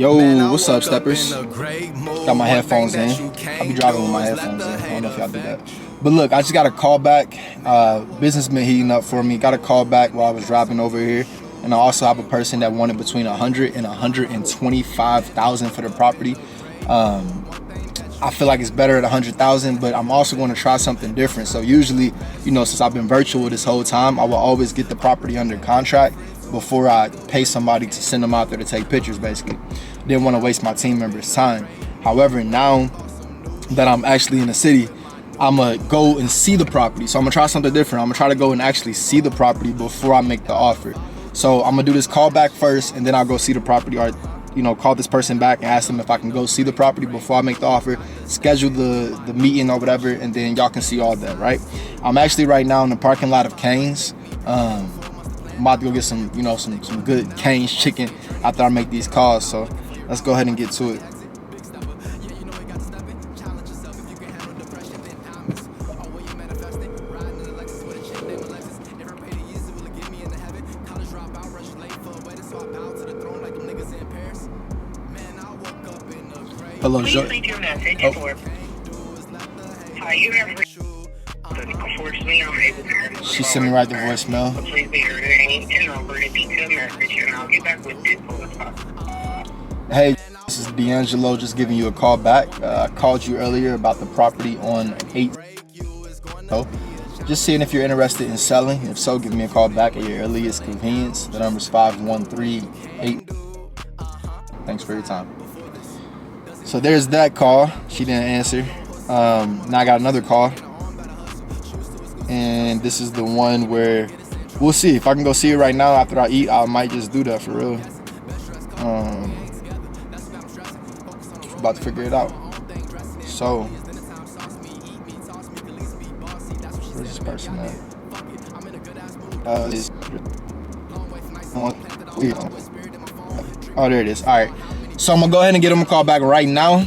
Yo, what's up, steppers? Got my headphones in. I'll be driving with my headphones in. I don't know if y'all do that. But look, I just got a call back. Business been heating up for me. Got a call back while I was driving over here. And I also have a person that wanted between 100 and 125,000 for the property. I feel like it's better at 100,000, but I'm also going to try something different. So usually, since I've been virtual this whole time, I will always get the property under contract before I pay somebody to send them out there to take pictures, basically. Didn't want to waste my team members' time. However, now that I'm actually in the city, I'm going to go and see the property. So I'm going to try something different. I'm going to try to go and actually see the property before I make the offer. So I'm going to do this call back first, and then I'll go see the property, or call this person back and ask them if I can go see the property before I make the offer, schedule the meeting or whatever, and then y'all can see all that, right? I'm actually right now in the parking lot of Cane's. I'm about to go get some good Cane's chicken after I make these calls. So let's go ahead and get to it. Hello, Please leave your message for. You have unfortunately I'm able to. She sent me right the voicemail. Please leave your name and number and detailed message, and I'll get back with you as soon as possible. Hey, this is D'Angelo, just giving you a call back. I called you earlier about the property on 8. Just seeing if you're interested in selling. If so, give me a call back at your earliest convenience. The number is 5138. Thanks for your time. So there's that call. She didn't answer. Now I got another call. And this is the one where we'll see. If I can go see it right now after I eat, I might just do that for real. About to figure it out. So, where's this person at? Oh, there it is. All right. So I'm gonna go ahead and get them a call back right now.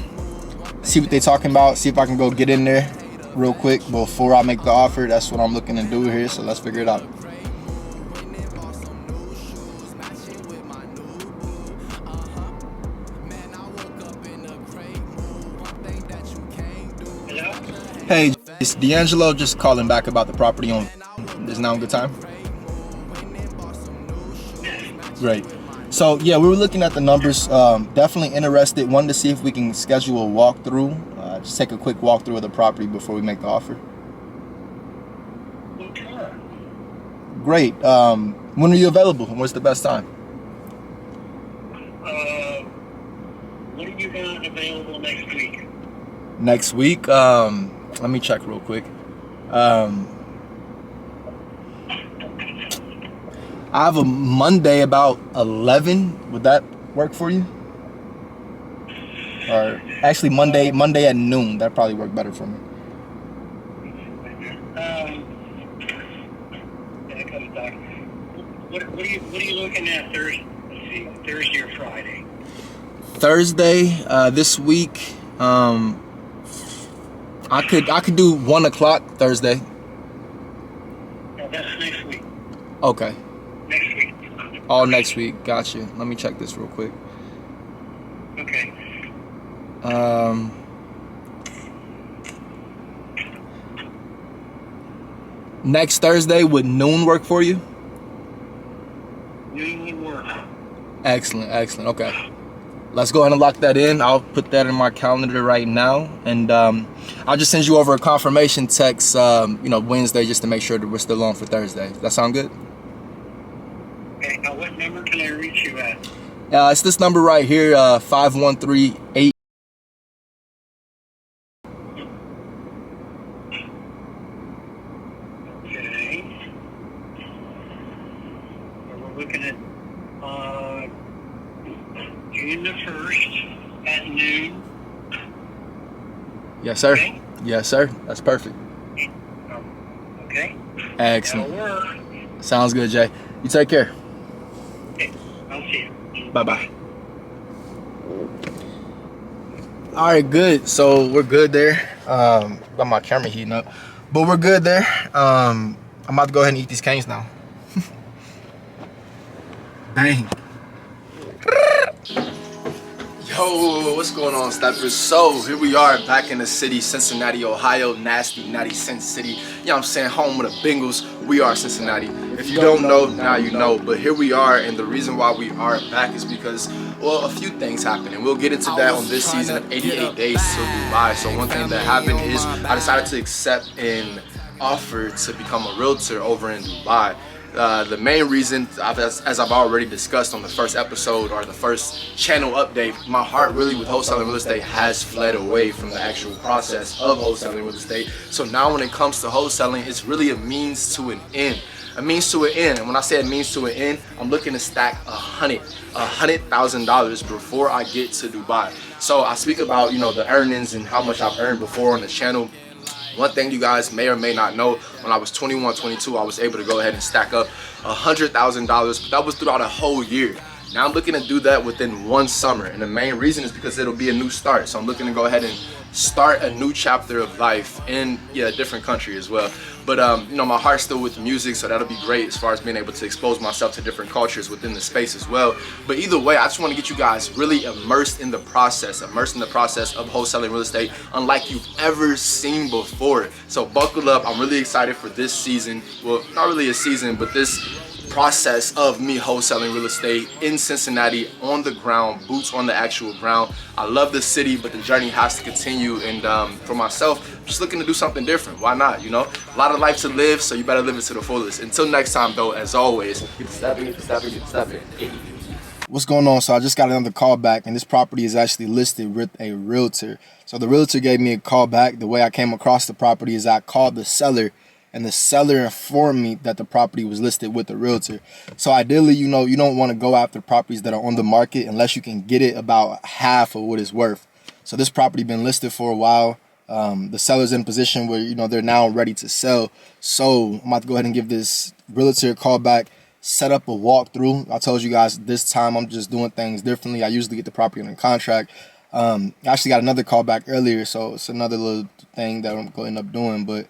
See what they're talking about. See if I can go get in there real quick before I make the offer. That's what I'm looking to do here. So let's figure it out. Hello? Hey, it's D'Angelo, just calling back about the property on. Is now a good time? Great. So yeah, we were looking at the numbers. Definitely interested. Wanted to see if we can schedule a walkthrough. Just take a quick walkthrough of the property before we make the offer. Okay. Great. When are you available? What's the best time? What are you guys available next week? Next week. Let me check real quick. I have a Monday about 11. Would that work for you? Or actually Monday at noon. That'd probably work better for me. What are you looking at Thursday? Let's see, Thursday or Friday? Thursday, this week, I could do 1 o'clock Thursday. No, that's next week. Okay. Next week. All next week. Gotcha. Let me check this real quick. Okay. Next Thursday, would noon work for you? Noon would work. Excellent. Okay. Let's go ahead and lock that in. I'll put that in my calendar right now, and I'll just send you over a confirmation text, Wednesday, just to make sure that we're still on for Thursday. Does that sound good? Okay. Now, what number can I reach you at? It's this number right here, 5138. Okay. We're looking at June the 1st at noon. Yes, sir. Okay. Yes, sir. That's perfect. Okay. Excellent. That'll work. Sounds good, Jay. You take care. Okay. I'll see you. Bye-bye. All right, good. So we're good there. Got my camera heating up, but we're good there. I'm about to go ahead and eat these canes now. Dang. Yo, what's going on, steppers? So here we are back in the city, Cincinnati, Ohio. Nasty, natty, Sin City. You know what I'm saying? Home of the Bengals. We are Cincinnati. If you don't know, now you know. But here we are, and the reason why we are back is because, well, a few things happened, and we'll get into that on this season of 88 Days to Dubai. So one thing that happened is I decided to accept an offer to become a realtor over in Dubai. The main reason, as I've already discussed on the first episode or the first channel update, my heart really with wholesaling real estate has fled away from the actual process of wholesaling real estate. So now when it comes to wholesaling, it's really a means to an end. A means to an end. And when I say a means to an end, I'm looking to stack $100,000 before I get to Dubai. So I speak about, the earnings and how much I've earned before on the channel. One thing you guys may or may not know, when I was 21, 22, I was able to go ahead and stack up $100,000, but that was throughout a whole year. Now I'm looking to do that within one summer, and the main reason is because it'll be a new start. So I'm looking to go ahead and start a new chapter of life in a different country as well. But my heart's still with music, so that'll be great as far as being able to expose myself to different cultures within the space as well. But either way, I just want to get you guys really immersed in the process of wholesaling real estate, unlike you've ever seen before. So buckle up. I'm really excited for this season. Well, not really a season, but this process of me wholesaling real estate in Cincinnati, on the ground, boots on the actual ground. I love the city, but the journey has to continue. And for myself, I'm just looking to do something different. Why not? A lot of life to live, so you better live it to the fullest. Until next time, though, as always, keep stepping. What's going on? So I just got another call back, and this property is actually listed with a realtor. So the realtor gave me a call back. The way I came across the property is I called the seller, and the seller informed me that the property was listed with a realtor. So ideally, you don't want to go after properties that are on the market unless you can get it about half of what it's worth. So this property been listed for a while. The seller's in a position where, they're now ready to sell. So I'm about to go ahead and give this realtor a call back, set up a walkthrough. I told you guys this time I'm just doing things differently. I usually get the property under contract. I actually got another call back earlier, so it's another little thing that I'm going to end up doing. But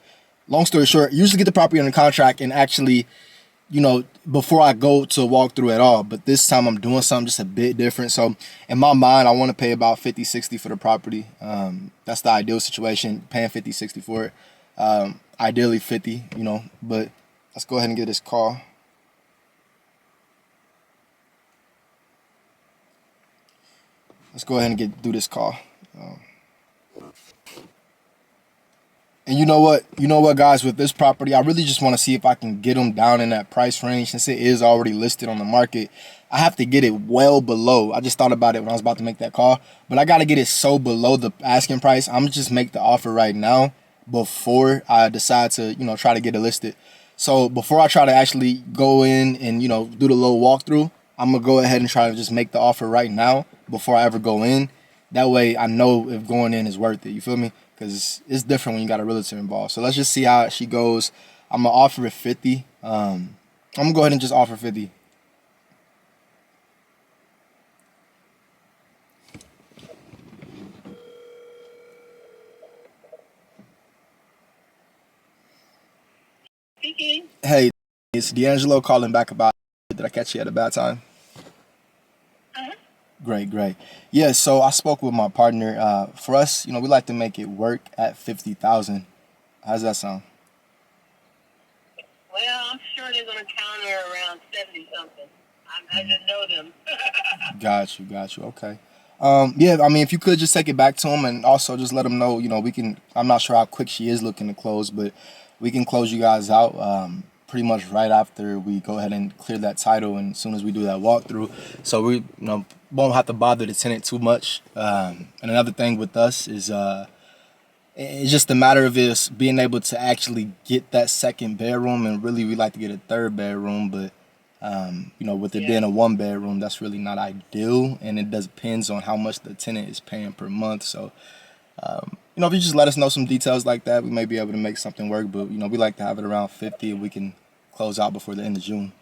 long story short, usually get the property under contract and actually, before I go to a walkthrough at all. But this time I'm doing something just a bit different. So in my mind, I want to pay about 50, 60 for the property. That's the ideal situation, paying 50, 60 for it. Ideally 50, but let's go ahead and get this call. Let's go ahead and do this call. And you know what, guys, with this property, I really just want to see if I can get them down in that price range. Since it is already listed on the market, I have to get it well below. I just thought about it when I was about to make that call, but I got to get it so below the asking price. I'm just make the offer right now before I decide to, try to get it listed. So before I try to actually go in and, do the little walkthrough, I'm going to go ahead and try to just make the offer right now before I ever go in. That way I know if going in is worth it. You feel me? Because it's different when you got a realtor involved. So let's just see how she goes. I'm going to offer it 50. I'm going to go ahead and just offer 50. Speaking. Hey, it's D'Angelo calling back about it. Did I catch you at a bad time? Great. Yeah, so I spoke with my partner. For us, we like to make it work at 50,000. How's that sound? Well, I'm sure they're going to counter around 70 something. I just know them. Got you. Okay. Yeah, I mean, if you could just take it back to him and also just let him know, I'm not sure how quick she is looking to close, but we can close you guys out pretty much right after we go ahead and clear that title and as soon as we do that walkthrough. So we, won't have to bother the tenant too much. And another thing with us is it's just a matter of us being able to actually get that second bedroom, and really we like to get a third bedroom, but with it being a one bedroom, that's really not ideal, and it depends on how much the tenant is paying per month. So if you just let us know some details like that, we may be able to make something work. But we like to have it around 50 and we can close out before the end of June.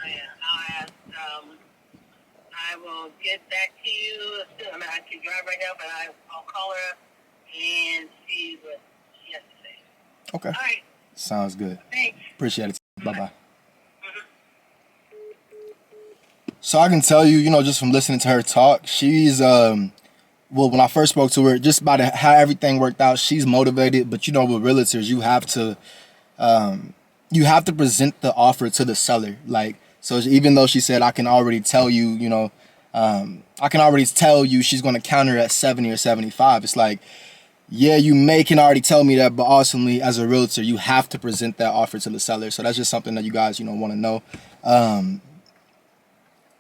I'll ask. I will get back to you. I mean, I can drive right now, but I'll call her and see what she has to say. Okay. All right. Sounds good. Thanks. Appreciate it. Bye-bye. So I can tell you, just from listening to her talk, she's well, when I first spoke to her, just about how everything worked out, she's motivated. But with realtors, you have to present the offer to the seller. Like, so even though she said, I can already tell you, I can already tell you she's going to counter at 70 or 75. It's like, yeah, you can already tell me that, but ultimately, as a realtor, you have to present that offer to the seller. So that's just something that you guys, want to know.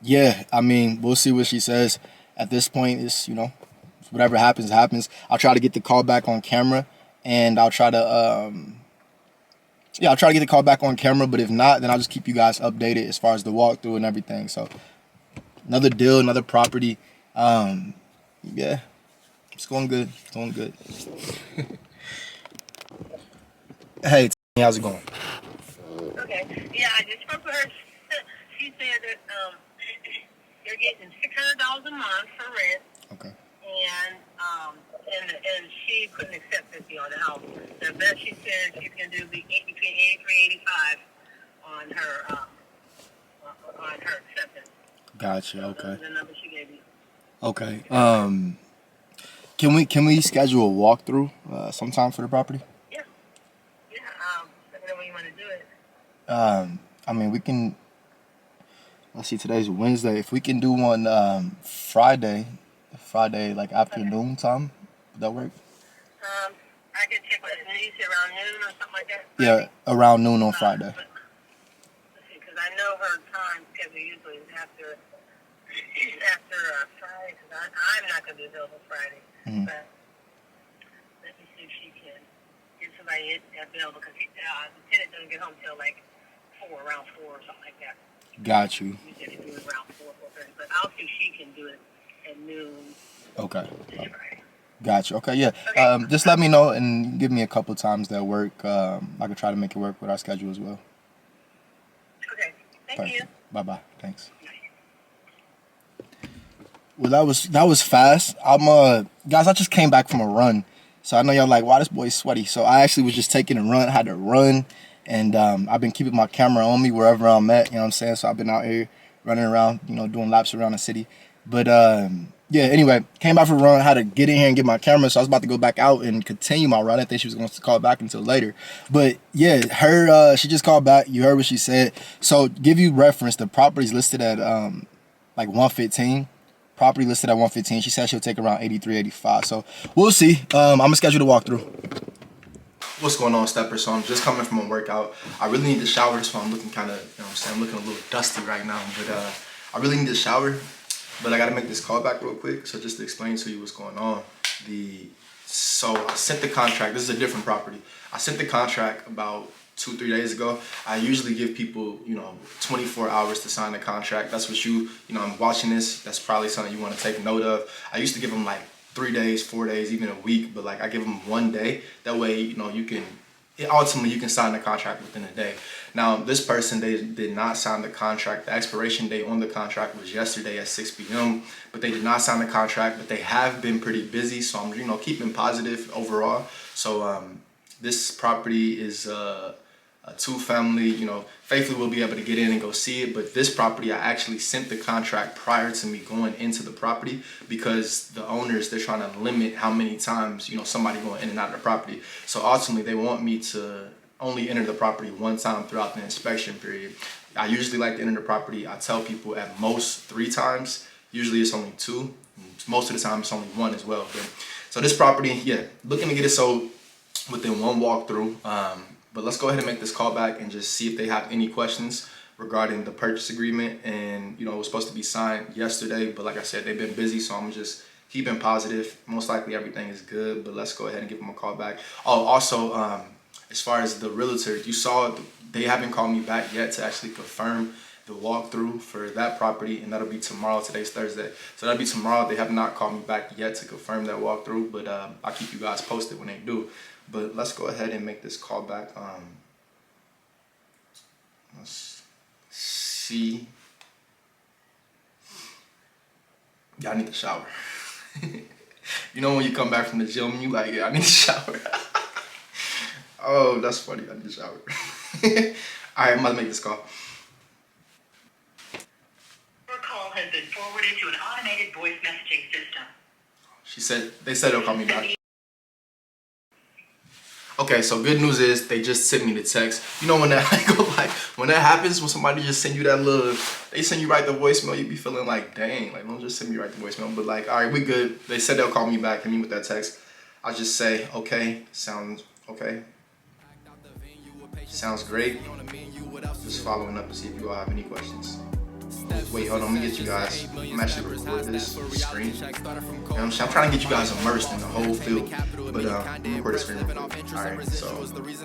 Yeah, I mean, we'll see what she says. At this point, it's, whatever happens, happens. I'll try to get the call back on camera, and I'll try to, I'll try to get the call back on camera. But if not, then I'll just keep you guys updated as far as the walkthrough and everything. So another deal, another property. Yeah. It's going good. It's going good. Hey, how's it going? Okay. Yeah, I just spoke to her. She said that they're getting $600 a month for rent, Okay. and she couldn't accept 50 on the house. The best she said she can do be between 83 and 85 on her acceptance. Gotcha. Okay. The number she gave you. Okay. Can we schedule a walkthrough sometime for the property? Yeah. Yeah. Let me know when you want to do it. I mean, we can. Let's see. Today's Wednesday. If we can do one Friday like afternoon time, would that work? I can check with you said around noon or something like that. Yeah, around noon on Friday. Because I know her time schedule usually is after Friday. Because I'm not going to be available Friday. Mm-hmm. But let me see if she can get somebody available because the tenant doesn't get home till like around 4 or something like that. Got you. Usually do it around 4:30. But I'll see if she can do it at noon. Okay. Friday. Gotcha. Okay, yeah. Okay. Just let me know and give me a couple times that work. I can try to make it work with our schedule as well. Okay. Thank Perfect. you. Bye-bye. Thanks. Well, that was fast. Guys, I just came back from a run. So I know y'all like, wow, this boy's sweaty. So I actually was just taking a run, had to run, and I've been keeping my camera on me wherever I'm at, you know what I'm saying? So I've been out here running around, doing laps around the city. But yeah, anyway, came back from a run, had to get in here and get my camera. So I was about to go back out and continue my run. I think she was going to call back until later. But yeah, she just called back. You heard what she said. So give you reference, the property's listed at like 115. Property listed at 115. She said she'll take around 83, 85. So we'll see. I'm gonna schedule the walkthrough. What's going on, Stepper? So I'm just coming from a workout. I really need to shower, so I'm looking kind of, I'm looking a little dusty right now. But I really need to shower. But I gotta make this call back real quick. So just to explain to you what's going on. So I sent the contract. This is a different property. I sent the contract about 2-3 days ago. I usually give people 24 hours to sign the contract. That's what I'm watching this, that's probably something you want to take note of. I used to give them like 3 days, 4 days, even a week, but like I give them 1 day. That way ultimately you can sign the contract within a day. Now this person, they did not sign the contract. The expiration date on the contract was yesterday at 6 p.m. but they did not sign the contract. But they have been pretty busy, so I'm keeping positive overall. So this property is a 2-family, faithfully we'll be able to get in and go see it. But this property, I actually sent the contract prior to me going into the property because the owners, they're trying to limit how many times, somebody going in and out of the property. So ultimately they want me to only enter the property 1 time throughout the inspection period. I usually like to enter the property, I tell people at most 3 times. Usually it's only 2. Most of the time it's only 1 as well. So this property, yeah, looking to get it sold within 1 walkthrough. But let's go ahead and make this call back and just see if they have any questions regarding the purchase agreement. And, it was supposed to be signed yesterday, but like I said, they've been busy, so I'm just keeping positive. Most likely everything is good, but let's go ahead and give them a call back. Oh, also, as far as the realtor, you saw they haven't called me back yet to actually confirm the walkthrough for that property, and that'll be tomorrow. Today's Thursday, so that'll be tomorrow. They have not called me back yet to confirm that walkthrough, but I'll keep you guys posted when they do. But let's go ahead and make this call back. Let's see. Yeah, I need to shower. When you come back from the gym, you like, yeah, I need to shower. Oh, that's funny. I need to shower. All right, I'm about to make this call. We're calling. voice messaging system. They said they'll call me back. Okay, so good news is they just sent me the text. You know when that when that happens, when somebody just send you that little, they send you right the voicemail, you be feeling like, dang, like don't just send me right the voicemail. But like, all right, we good. They said they'll call me back. And me with that text, I just say, okay, sounds okay. Sounds great. Just following up to see if you all have any questions. Wait, hold on, let me get you guys. I'm actually recording this screen. You know what I'm saying? I'm trying to get you guys immersed in the whole field. But let me record the screen real quick. Alright, so. Okay.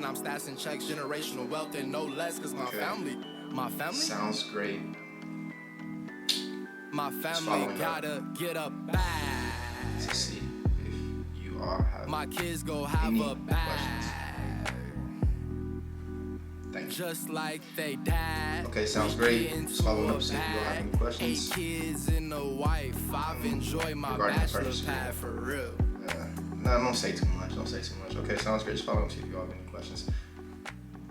Sounds great. Just following up to see if you all have any questions. Thank you. Just like they died. Okay, sounds great. Just following up to see if you all have any questions. Regarding the purchase. No, don't say too much. Don't say too much. Okay, sounds great. Just following up to see if you all have any questions.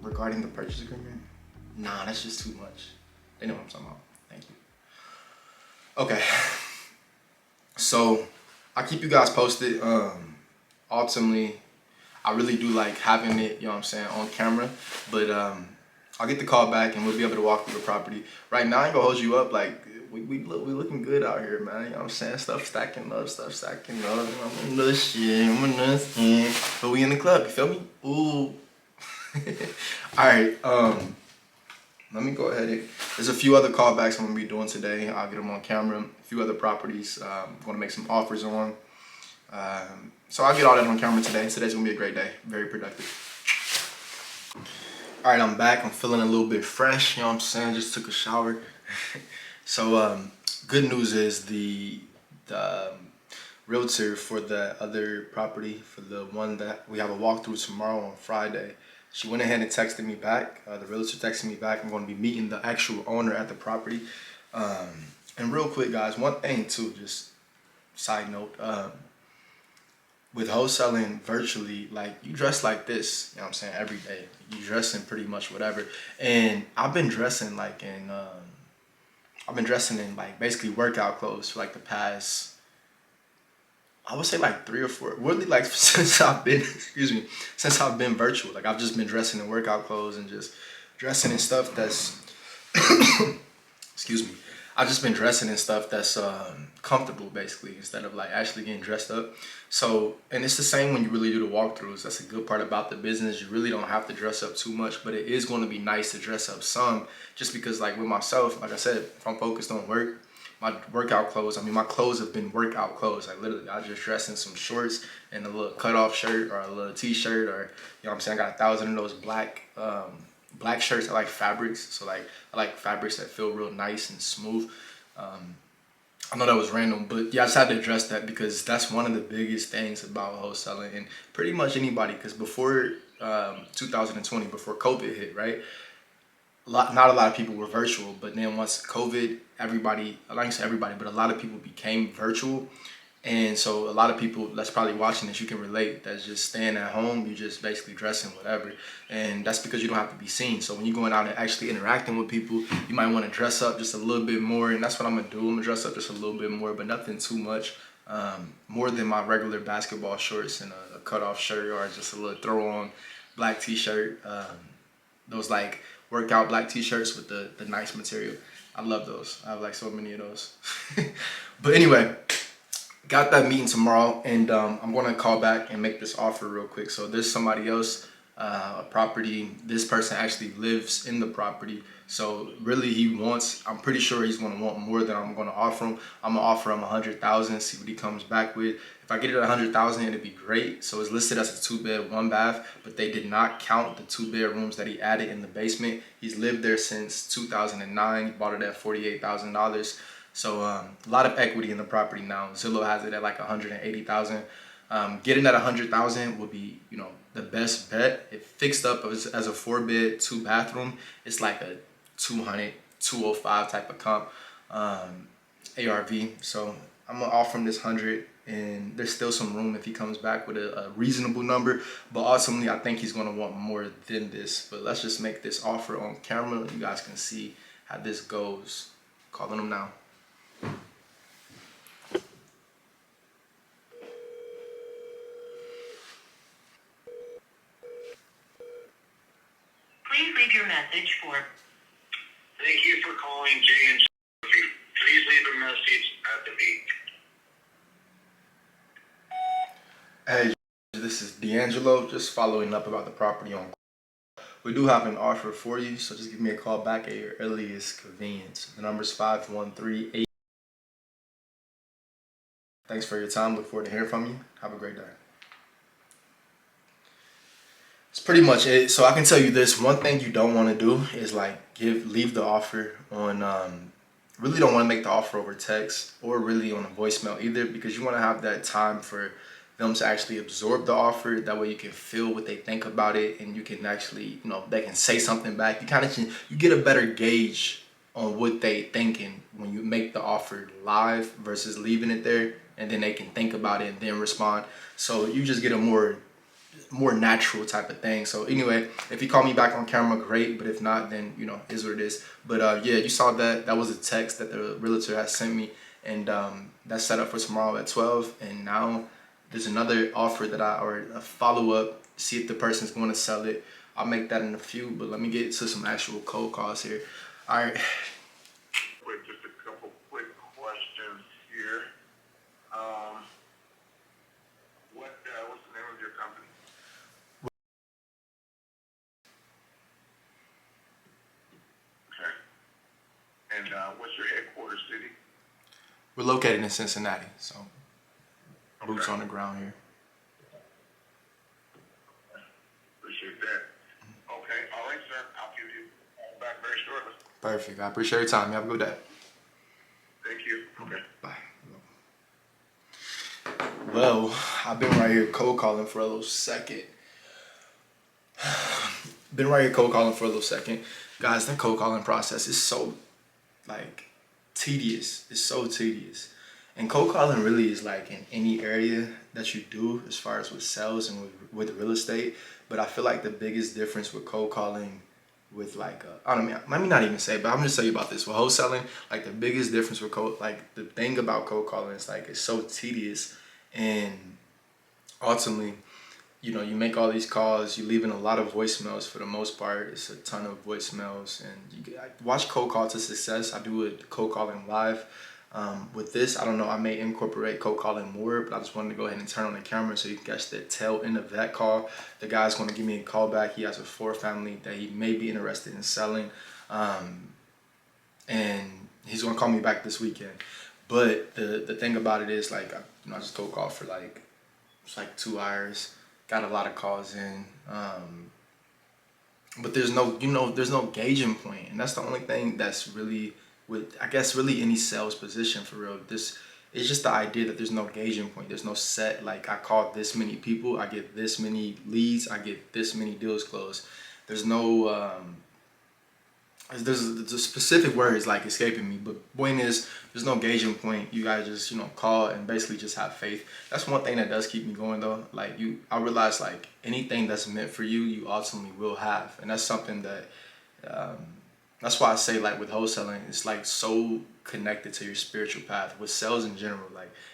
Regarding the purchase agreement? Nah, that's just too much. They know what I'm talking about. Thank you. Okay. So, I'll keep you guys posted. Ultimately, I really do like having it, you know what I'm saying, on camera. But I'll get the call back and we'll be able to walk through the property. Right now, I ain't gonna hold you up. Like, we looking good out here, man. You know what I'm saying? Stuff stacking up. I'm another shit. But we in the club, you feel me? Ooh. Alright, let me go ahead. There's a few other callbacks I'm gonna be doing today. I'll get them on camera. A few other properties I'm gonna make some offers on. So I'll get all that on camera today. Today's gonna be a great day. Very productive. All right, I'm back. I'm feeling a little bit fresh. You know what I'm saying? Just took a shower. So good news is the realtor for the other property, for the one that we have a walkthrough tomorrow on Friday, she went ahead and texted me back. The realtor texted me back. I'm going to be meeting the actual owner at the property. And real quick, guys, one thing too, just side note. With wholesaling virtually, like you dress like this, you know what I'm saying, every day. You dress in pretty much whatever. And I've been dressing like in like basically workout clothes for like the past, I would say like 3 or 4, really like since I've been, since I've been virtual. Like I've just been dressing in workout clothes and just dressing in stuff that's, excuse me. I've just been dressing in stuff that's comfortable, basically, instead of like actually getting dressed up. So, and it's the same when you really do the walkthroughs. That's a good part about the business. You really don't have to dress up too much, but it is going to be nice to dress up some, just because like with myself, like I said, if I'm focused on work, my workout clothes, my clothes have been workout clothes. Like literally, I just dress in some shorts and a little cutoff shirt or a little t-shirt, or, you know what I'm saying, I got 1,000 of those black shirts. I like fabrics, so like I like fabrics that feel real nice and smooth. I know that was random, but yeah, I just had to address that because that's one of the biggest things about wholesaling and pretty much anybody. Because before 2020, before COVID hit, right? Not a lot of people were virtual, but then once COVID, everybody, I like to say everybody, but a lot of people became virtual. And so a lot of people that's probably watching this, you can relate, that's just staying at home, you just basically dressing whatever. And that's because you don't have to be seen. So when you're going out and actually interacting with people, you might want to dress up just a little bit more. And that's what I'm going to do. I'm going to dress up just a little bit more, but nothing too much. More than my regular basketball shorts and a cutoff shirt or just a little throw on black t-shirt. Those like workout black t-shirts with the nice material. I love those. I have like so many of those. But anyway, got that meeting tomorrow, and I'm going to call back and make this offer real quick. So there's somebody else, a property. This person actually lives in the property. So really I'm pretty sure he's going to want more than I'm going to offer him. I'm going to offer him 100,000, see what he comes back with. If I get it at 100,000, it'd be great. So it's listed as a 2-bed, 1-bath, but they did not count the 2 bedrooms that he added in the basement. He's lived there since 2009. He bought it at $48,000. So a lot of equity in the property now. Zillow has it at like 180,000. Getting at 100,000 would be, the best bet. If fixed up as a 4-bed, 2-bathroom, it's like a 200, 205 type of comp ARV. So I'm gonna offer him this 100, and there's still some room if he comes back with a reasonable number. But ultimately, I think he's gonna want more than this. But let's just make this offer on camera. You guys can see how this goes. Calling him now. your message for... Thank you for calling J&J. Please leave a message at the beep. Hey, this is D'Angelo, just following up about the property on. We do have an offer for you, so just give me a call back at your earliest convenience. The number is 5138. Thanks for your time. Look forward to hearing from you. Have a great day. It's pretty much it. So I can tell you this: one thing you don't want to do is like leave the offer on. Really don't want to make the offer over text or really on a voicemail either, because you want to have that time for them to actually absorb the offer. That way you can feel what they think about it, and you can actually, they can say something back. You kind of you get a better gauge on what they thinking when you make the offer live versus leaving it there, and then they can think about it and then respond. So you just get a more natural type of thing. So anyway, if you call me back on camera, great. But if not, then is what it is. But yeah, you saw that was a text that the realtor has sent me, and that's set up for tomorrow at 12. And now there's another offer or a follow-up, see if the person's going to sell it. I'll make that in a few, but let me get to some actual cold calls here. All right. Wait, just a couple quick questions here. What's the name of your company? Okay. And what's your headquarters city? We're located in Cincinnati, so boots Okay. on the ground here. Appreciate that. Okay. All right, sir. I'll give you back very shortly. Perfect. I appreciate your time. You have a good day. Thank you. Okay. Bye. Well, I've been right here cold calling for a little second. Guys, the cold calling process is so tedious. It's so tedious. And cold calling really is like in any area that you do as far as with sales and with real estate. But I feel like the biggest difference with cold calling with I don't mean, let me not even say, but I'm gonna tell you about this. With wholesaling, the biggest difference with the thing about cold calling is it's so tedious, and ultimately, you make all these calls, you leaving a lot of voicemails for the most part. It's a ton of voicemails, and I watch Cold Call to Success. I do a cold calling live. With this, I don't know, I may incorporate cold calling more, but I just wanted to go ahead and turn on the camera so you can catch the tail end of that call. The guy's going to give me a call back. He has a 4 family that he may be interested in selling, and he's going to call me back this weekend. But the thing about it is I just cold call for it's 2 hours. Got a lot of calls in, but there's no gauging point, and that's the only thing that's really with really any sales position for real. It's just the idea that there's no gauging point. There's no set I call this many people, I get this many leads, I get this many deals closed. There's no there's a specific word is escaping me, but point is there's no gauging point. You guys just call and basically just have faith. That's one thing that does keep me going though. I realize anything that's meant for you, you ultimately will have, and that's something that that's why I say with wholesaling, it's so connected to your spiritual path. With sales in general,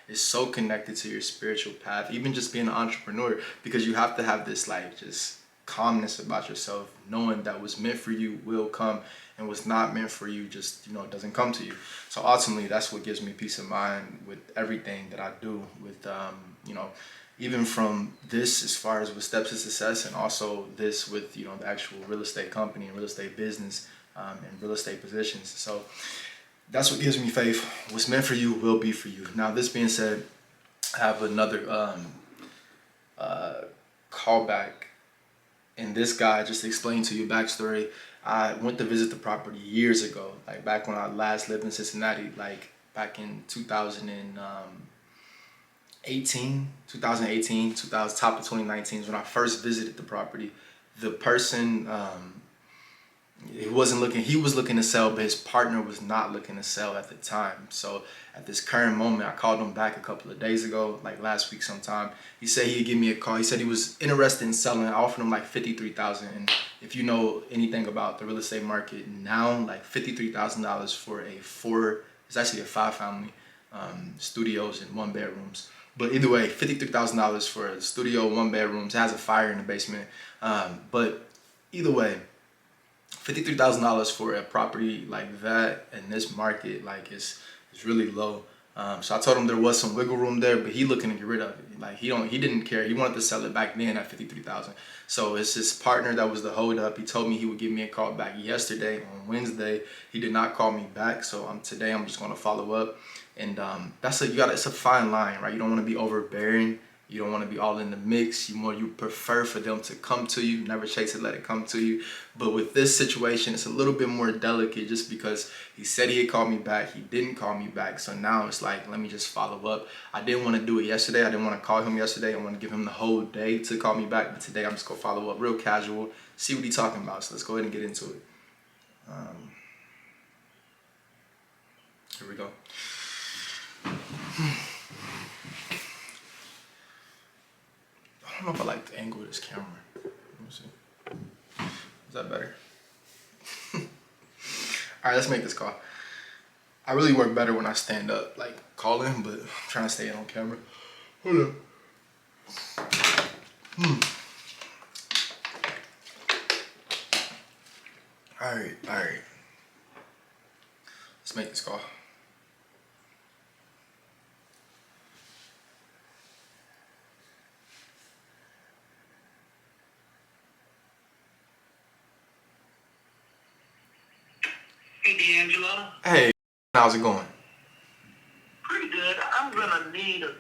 it's so connected to your spiritual path. Even just being an entrepreneur, because you have to have this just calmness about yourself, knowing that what's meant for you will come, and what's not meant for you just it doesn't come to you. So ultimately, that's what gives me peace of mind with everything that I do. With even from this as far as with steps to success, and also this with the actual real estate company and real estate business, and real estate positions. So that's what gives me faith. What's meant for you will be for you. Now, this being said, I have another callback, and this guy, just to explain to you backstory, I went to visit the property years ago, back when I last lived in Cincinnati, back in 2018, top of 2019 is when I first visited the property. The person, he was looking to sell, but his partner was not looking to sell at the time. So at this current moment, I called him back a couple of days ago, last week sometime. He said he'd give me a call. He said he was interested in selling. I offered him $53,000. And if you know anything about the real estate market now, $53,000 for it's actually a 5 family, studios and 1 bedrooms. But either way, $53,000 for a studio, 1 bedrooms. It has a fire in the basement. But either way, $53,000 for a property like that in this market, like it's really low. So I told him there was some wiggle room there, but he looking to get rid of it. Like he didn't care. He wanted to sell it back then at 53,000. So it's his partner that was the hold up. He told me he would give me a call back yesterday on Wednesday. He did not call me back. So today I'm just gonna follow up. And it's a fine line, right? You don't want to be overbearing. You don't want to be all in the mix. You prefer for them to come to you, never chase it, let it come to you. But with this situation, it's a little bit more delicate just because he said he had called me back. He didn't call me back. So now it's like, let me just follow up. I didn't want to do it yesterday. I didn't want to call him yesterday. I want to give him the whole day to call me back. But today I'm just going to follow up real casual, see what he's talking about. So let's go ahead and get into it. Here we go. I don't know if I like the angle of this camera. Let me see. Is that better? All right, let's make this call. I really work better when I stand up, like calling, but I'm trying to stay in on camera. Hold up. All right. Let's make this call. Hey, D'Angelo. Hey, how's it going? Pretty good. I'm gonna need a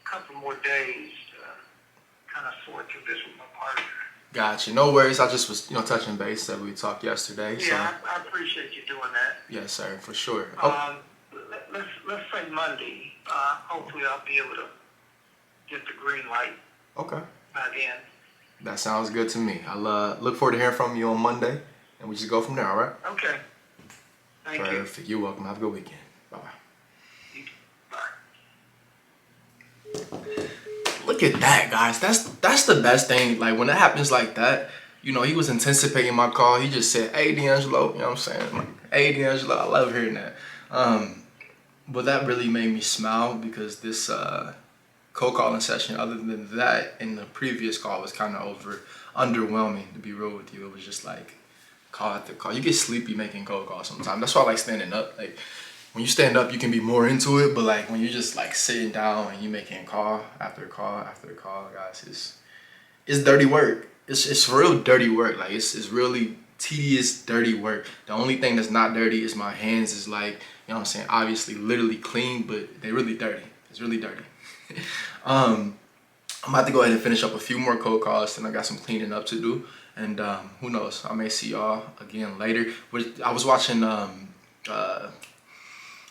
couple more days to kind of sort through this with my partner. Gotcha. No worries. I just was, touching base that we talked yesterday. Yeah, I appreciate you doing that. Yes, sir, for sure. Let's say Monday. Hopefully I'll be able to get the green light Okay. by then. That sounds good to me. I'll look forward to hearing from you on Monday, and we just go from there, all right? Okay. Thank you. Perfect. You're welcome. Have a good weekend. Bye-bye. Bye. Look at that, guys. That's the best thing. Like, when it happens like that, he was anticipating my call. He just said, hey, D'Angelo. You know what I'm saying? Like, hey, D'Angelo. I love hearing that. But that really made me smile because this cold calling session, other than that, in the previous call was kind of underwhelming, to be real with you. It was just like call after call. You get sleepy making cold calls sometimes. That's why I like standing up. Like, when you stand up, you can be more into it, but like when you're just like sitting down and you making call after call after call, guys, it's dirty work. It's real dirty work. Like it's really tedious, dirty work. The only thing that's not dirty is my hands. Is like, you know what I'm saying, obviously literally clean, but they're really dirty. It's really dirty. I'm about to go ahead and finish up a few more cold calls, and I got some cleaning up to do. And who knows? I may see y'all again later. I was watching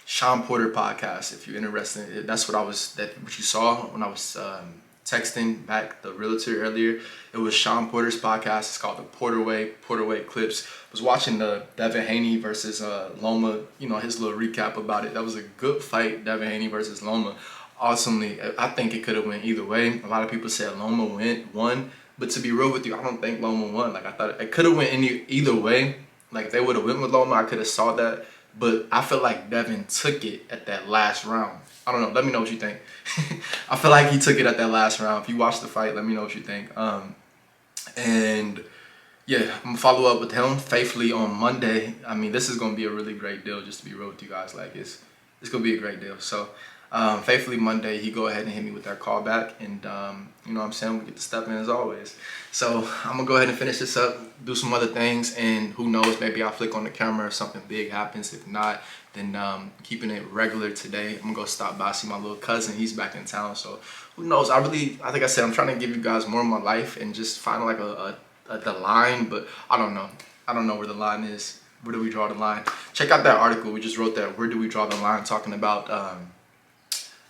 Sean Porter podcast. If you're interested, that's what what you saw when I was texting back the Realtor earlier. It was Sean Porter's podcast. It's called the Porter Way Clips. I was watching the Devin Haney versus Loma. His little recap about it. That was a good fight, Devin Haney versus Loma. Awesomely, I think it could have went either way. A lot of people said Loma won, but to be real with you, I don't think Loma won. Like, I thought it could have went either way. Like, if they would have went with Loma, I could have saw that. But I feel like Devin took it at that last round. I don't know. Let me know what you think. I feel like he took it at that last round. If you watch the fight, let me know what you think. And yeah, I'm gonna follow up with him faithfully on Monday. I mean, this is gonna be a really great deal. Just to be real with you guys, like it's gonna be a great deal. So faithfully Monday, he go ahead and hit me with that call back, and you know what I'm saying, we get to step in as always. So I'm gonna go ahead and finish this up, do some other things, and who knows, maybe I'll flick on the camera if something big happens. If not, then keeping it regular today. I'm gonna go stop by, see my little cousin. He's back in town, so who knows. I think I said, I'm trying to give you guys more of my life and just find like the line, but I don't know where the line is. Where do we draw the line? Check out that article we just wrote, that Where Do We Draw the Line, talking about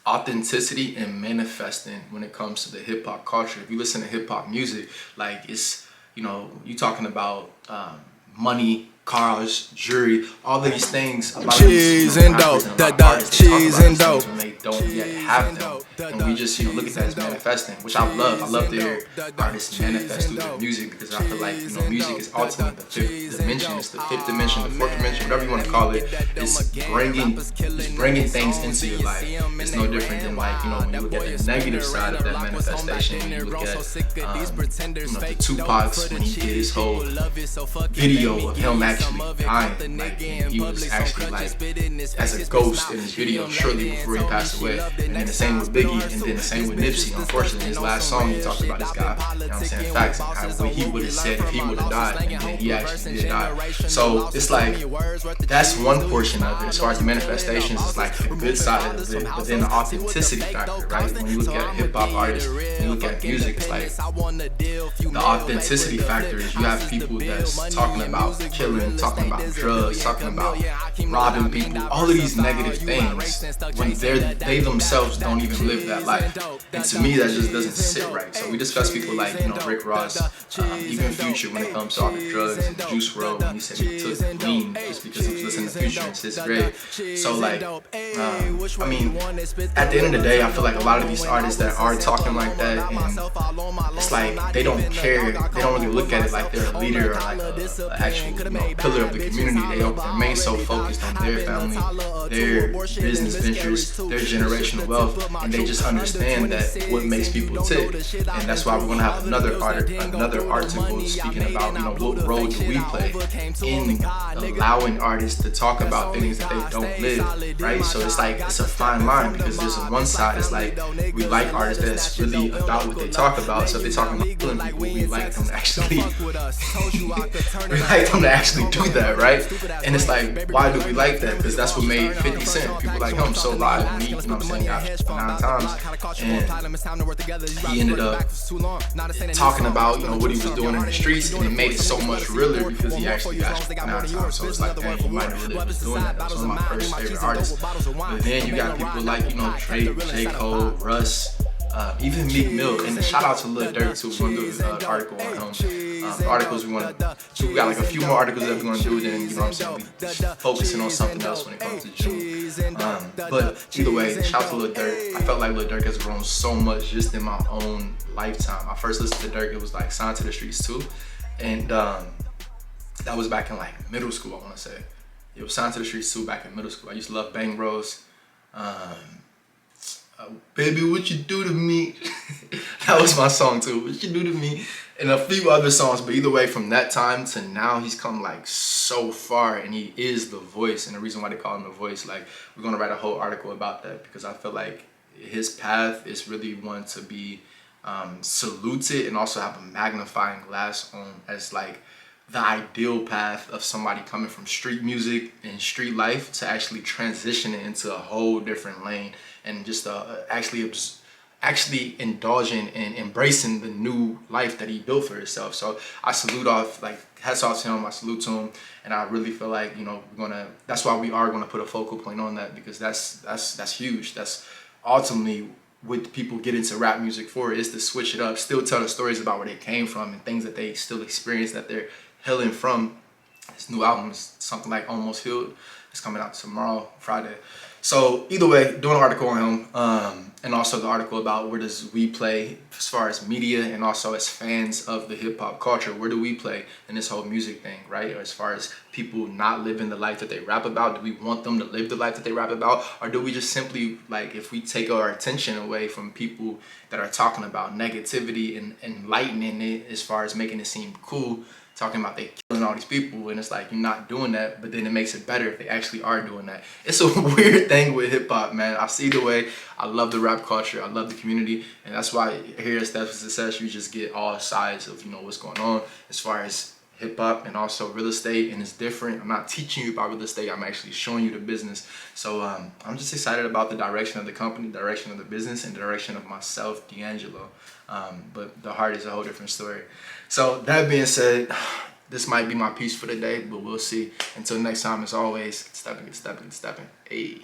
authenticity and manifesting when it comes to the hip hop culture. If you listen to hip hop music, like, it's, you talking about money cars, jewelry, all of these things. A lot Cheese of these, and dope, rappers and a lot of artists, they talk cheese about and these things dope. when they don't yet have them, and we just look at that as manifesting, which I love. I love to hear artists manifest through their music, because I feel like music is ultimately the fifth dimension. It's the fifth dimension, the fourth dimension, whatever you want to call it. It's bringing things into your life. It's no different than when you look at the negative side of that manifestation. When you look at the Tupac's, when he did his whole video of him actually dying, he was actually as a ghost in his video shortly before he passed away. And then the same with Biggie, and then the same with Nipsey. Unfortunately, his last song, he talked about this guy, saying, facts, and how what he would have said if he would have died, and then he actually did die. So it's that's one portion of it. As far as the manifestations, it's the good side of it, but then the authenticity factor, right? When you look at a hip hop artist, when you look at music, it's the authenticity factor is you have people that's talking about killing, talking about drugs, talking about robbing people, all of these negative things, when they themselves don't even live that life. And to me, that just doesn't sit right. So we discuss people like Rick Ross, even Future, when it comes to all the drugs and Juice WRLD, when he said he took lean just because he was listening to Future in 6th grade. So I mean, at the end of the day, I feel like a lot of these artists that are talking like that, and it's they don't care, they don't really look at it like they're a leader or an actual pillar of the community. They're main so focused on their family, their business ventures, their generational wealth, and they just understand that what makes people tick. And that's why we're gonna have another article speaking about what role do we play in allowing artists to talk about things that they don't live, right? So it's it's a fine line, because there's on one side it's we like artists that's really about what they talk about. So if they're talking about killing people, we like them to actually do that, right? And it's why do we like that? Because that's what made 50 Cent, people like him, so live. When he, got 9 times, and he ended up talking about what he was doing in the streets, and it made it so much realer because he actually got 9 times. So it's dang, he might have really was doing that. That was one of my first favorite artists. But then you got people like Drake, J. Cole, Russ, even Meek Mill, and shout out to Lil Durk too. We're gonna do an article on him. Articles we want to do. We got a few more articles that we're gonna do. Then we focusing on something else when it comes to June. But either way, shout out to Lil Durk. I felt like Lil Durk has grown so much just in my own lifetime. I first listened to Durk, it was Signed to the Streets too, and that was back in middle school. I want to say it was Signed to the Streets too back in middle school. I used to love Bang Bros. Baby, what you do to me? That was my song too. What you do to me? And a few other songs. But either way, from that time to now, he's come so far, and he is the voice. And the reason why they call him the voice, we're gonna write a whole article about that, because I feel like his path is really one to be saluted, and also have a magnifying glass on as the ideal path of somebody coming from street music and street life to actually transition it into a whole different lane, and just actually indulging and embracing the new life that he built for himself. So I salute hats off to him. I salute to him, and I really feel like that's why we are gonna put a focal point on that, because that's huge. That's ultimately what people get into rap music for, is to switch it up, still tell the stories about where they came from and things that they still experience that they're healing from. His new album is something like Almost Healed. It's coming out tomorrow, Friday. So either way, doing an article on him, and also the article about where does we play as far as media, and also as fans of the hip hop culture, where do we play in this whole music thing, right? Or as far as people not living the life that they rap about, do we want them to live the life that they rap about? Or do we just simply, if we take our attention away from people that are talking about negativity and lightening it as far as making it seem cool, talking about they killing all these people, and it's you're not doing that, but then it makes it better if they actually are doing that. It's a weird thing with hip hop, man. I see the way. I love the rap culture. I love the community, and that's why here at Steps of Success, you just get all sides of what's going on as far as hip hop and also real estate, and it's different. I'm not teaching you about real estate. I'm actually showing you the business. So I'm just excited about the direction of the company, direction of the business, and direction of myself, D'Angelo. But the heart is a whole different story. So that being said, this might be my piece for the day, but we'll see. Until next time, as always, stepping. Hey.